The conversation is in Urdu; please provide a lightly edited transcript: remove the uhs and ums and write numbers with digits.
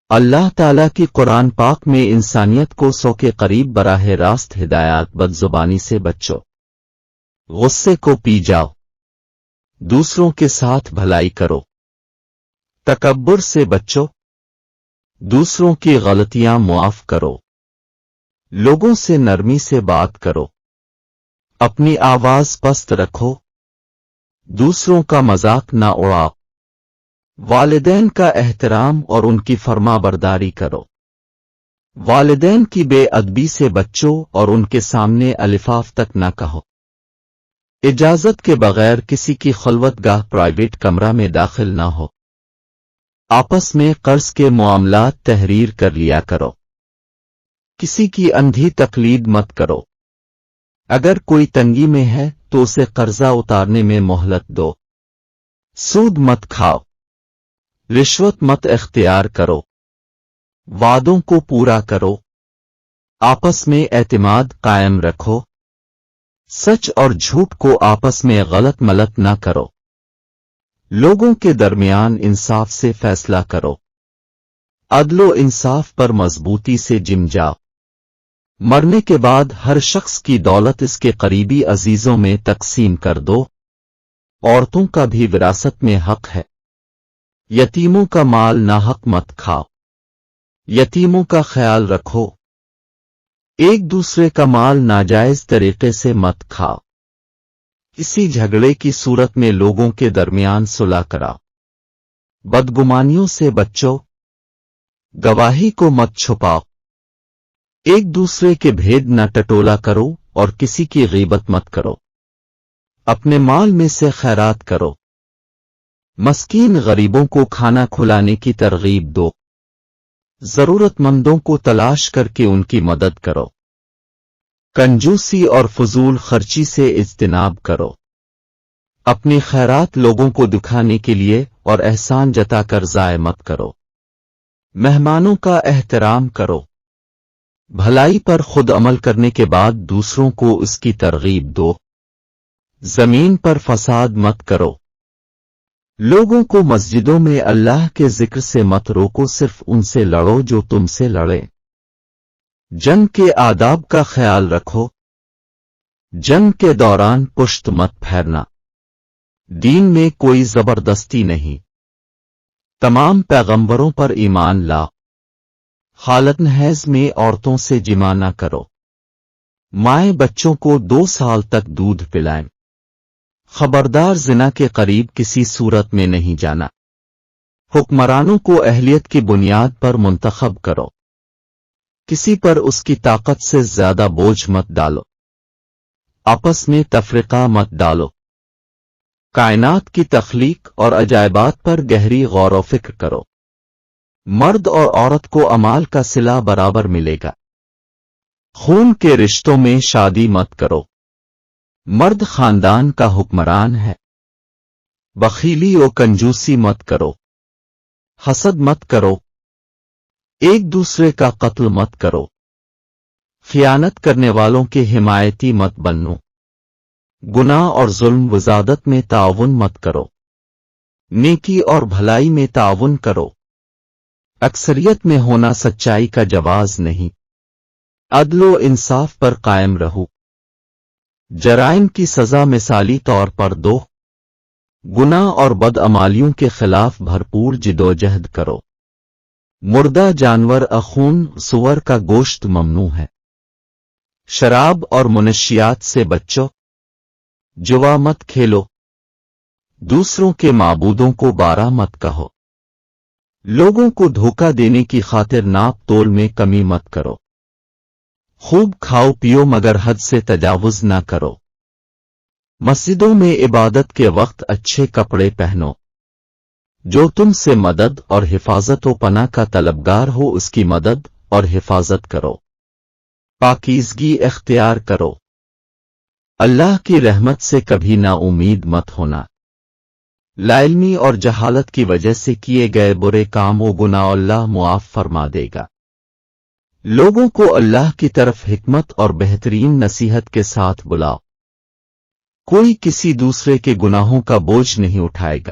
اللہ تعالیٰ کی قرآن پاک میں انسانیت کو 100 کے قریب براہ راست ہدایات۔ بد زبانی سے بچو، غصے کو پی جاؤ، دوسروں کے ساتھ بھلائی کرو، تکبر سے بچو، دوسروں کی غلطیاں معاف کرو، لوگوں سے نرمی سے بات کرو، اپنی آواز پست رکھو، دوسروں کا مذاق نہ اڑاؤ، والدین کا احترام اور ان کی فرما برداری کرو، والدین کی بے ادبی سے بچو اور ان کے سامنے الفاظ تک نہ کہو، اجازت کے بغیر کسی کی خلوت گاہ پرائیویٹ کمرہ میں داخل نہ ہو، آپس میں قرض کے معاملات تحریر کر لیا کرو، کسی کی اندھی تقلید مت کرو، اگر کوئی تنگی میں ہے تو اسے قرضہ اتارنے میں مہلت دو، سود مت کھاؤ، رشوت مت اختیار کرو، وعدوں کو پورا کرو، آپس میں اعتماد قائم رکھو، سچ اور جھوٹ کو آپس میں غلط ملت نہ کرو، لوگوں کے درمیان انصاف سے فیصلہ کرو، عدل و انصاف پر مضبوطی سے جم جاؤ، مرنے کے بعد ہر شخص کی دولت اس کے قریبی عزیزوں میں تقسیم کر دو، عورتوں کا بھی وراثت میں حق ہے، یتیموں کا مال ناحق مت کھاؤ، یتیموں کا خیال رکھو، ایک دوسرے کا مال ناجائز طریقے سے مت کھاؤ، کسی جھگڑے کی صورت میں لوگوں کے درمیان صلح کراؤ، بدگمانیوں سے بچو، گواہی کو مت چھپاؤ، ایک دوسرے کے بھید نہ ٹٹولا کرو اور کسی کی غیبت مت کرو، اپنے مال میں سے خیرات کرو، مسکین غریبوں کو کھانا کھلانے کی ترغیب دو، ضرورت مندوں کو تلاش کر کے ان کی مدد کرو، کنجوسی اور فضول خرچی سے اجتناب کرو، اپنی خیرات لوگوں کو دکھانے کے لیے اور احسان جتا کر ضائع مت کرو، مہمانوں کا احترام کرو، بھلائی پر خود عمل کرنے کے بعد دوسروں کو اس کی ترغیب دو، زمین پر فساد مت کرو، لوگوں کو مسجدوں میں اللہ کے ذکر سے مت روکو، صرف ان سے لڑو جو تم سے لڑے، جنگ کے آداب کا خیال رکھو، جنگ کے دوران پشت مت پھیرنا، دین میں کوئی زبردستی نہیں، تمام پیغمبروں پر ایمان لاؤ، حالت حیض میں عورتوں سے جمع نہ کرو، مائیں بچوں کو 2 سال تک دودھ پلائیں، خبردار زنا کے قریب کسی صورت میں نہیں جانا، حکمرانوں کو اہلیت کی بنیاد پر منتخب کرو، کسی پر اس کی طاقت سے زیادہ بوجھ مت ڈالو، آپس میں تفرقہ مت ڈالو، کائنات کی تخلیق اور عجائبات پر گہری غور و فکر کرو، مرد اور عورت کو اعمال کا صلہ برابر ملے گا، خون کے رشتوں میں شادی مت کرو، مرد خاندان کا حکمران ہے، بخیلی و کنجوسی مت کرو، حسد مت کرو، ایک دوسرے کا قتل مت کرو، خیانت کرنے والوں کے حمایتی مت بنو، گناہ اور ظلم و زیادت میں تعاون مت کرو، نیکی اور بھلائی میں تعاون کرو، اکثریت میں ہونا سچائی کا جواز نہیں، عدل و انصاف پر قائم رہو، جرائم کی سزا مثالی طور پر دو، گناہ اور بدعمالیوں کے خلاف بھرپور جدوجہد کرو، مردہ جانور اخون سور کا گوشت ممنوع ہے، شراب اور منشیات سے بچو، جوا مت کھیلو، دوسروں کے معبودوں کو بارہ مت کہو، لوگوں کو دھوکہ دینے کی خاطر ناپ تول میں کمی مت کرو، خوب کھاؤ پیو مگر حد سے تجاوز نہ کرو، مسجدوں میں عبادت کے وقت اچھے کپڑے پہنو، جو تم سے مدد اور حفاظت و پناہ کا طلبگار ہو اس کی مدد اور حفاظت کرو، پاکیزگی اختیار کرو، اللہ کی رحمت سے کبھی نا امید مت ہونا، لاعلمی اور جہالت کی وجہ سے کیے گئے برے کام و گناہ اللہ معاف فرما دے گا، لوگوں کو اللہ کی طرف حکمت اور بہترین نصیحت کے ساتھ بلاؤ، کوئی کسی دوسرے کے گناہوں کا بوجھ نہیں اٹھائے گا،